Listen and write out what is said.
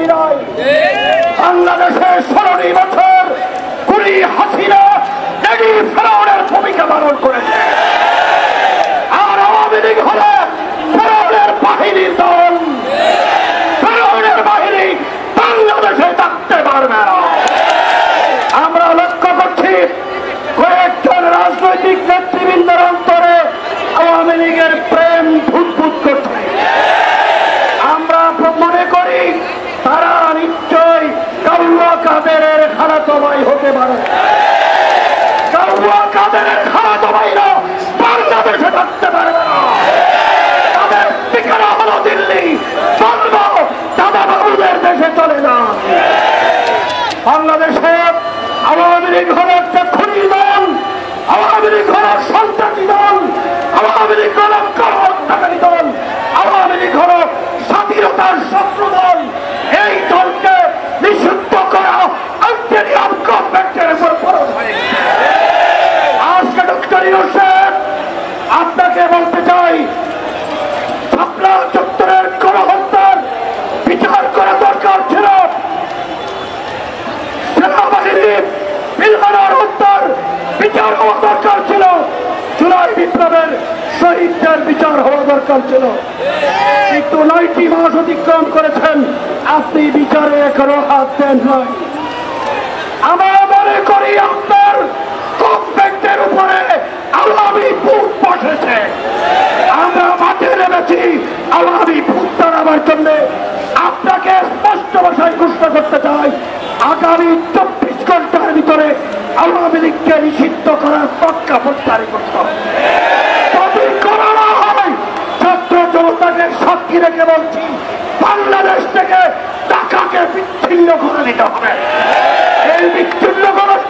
করি নাই। বাংলাদেশের 16 বছর কুলি হাসিনা লেডি ফেরাউনের ভূমিকা পালন করেছে। আর আওয়ামী লীগ হলে ফেরাউনের বাহিনীর দল। ফেরাউনের বাহিনী বাংলাদেশে থাকতে পারবে না। আমরা লক্ষ্য করছি কয়েকজন রাজনৈতিক নেতৃবৃন্দের অন্তরে আওয়ামী লীগের প্রেম ভুটভুট করছে। আমরা মনে করি তারা নিশ্চয়ই কাউয়া কাদেরের খালাতো ভাই হতে পারে। কাউয়া কাদেরের খালাতো ভাইরা বাংলাদেশে থাকতে পারবে না। তাদের ঠিকানা হলো দিল্লি। বলবো দাদা বাবুদের দেশে চলে না। বাংলাদেশে আওয়ামী লীগ হল একটা খুনি দল। আওয়ামী লীগ হল সন্ত্রাসী দল। আওয়ামী লীগ হল গণহত্যাকারী দল। আওয়ামী লীগ হল স্বাধীনতার শত্রু দল। এই দলকে নিষিদ্ধ করা আন্তর্জাতিক গভর্নমেন্টের উপর ফরজ হয়ে গেছে। আজকে ডক্টর ইউসুফ আপনাকে বলতে চাই, শাপলা চত্বরের গণহত্যার বিচার করা দরকার ছিল। সেনাবাহিনীর পিলখানার হত্যার বিচার হওয়া দরকার ছিল। জুলাই বিপ্লবের শহীদদের বিচার হওয়া দরকার ছিল। কিন্তু 9টি মাস অতিক্রম করেছেন, আপনি বিচারে এখনো হাত দেন নাই। আমরা মনে করি আপনার গভর্নমেন্টের উপরে আওয়ামী ভূত বসেছে। আমরা মাঠে নেমেছি আওয়ামী ভূত তাড়াবার জন্য। আপনাকে স্পষ্ট ভাষায় ঘোষণা করতে চাই, আগামী 24 ঘন্টার ভিতরে আওয়ামী লীগকে নিষিদ্ধ করার প্রজ্ঞাপন জারি করতে হবে। যদি করা না হয়, ছাত্র জনতাকে সাক্ষী রেখে বলছি, বাংলাদেশ থেকে টাকাকে বিচ্ছিন্ন করে দিতে হবে। এই বিচ্ছিন্ন করার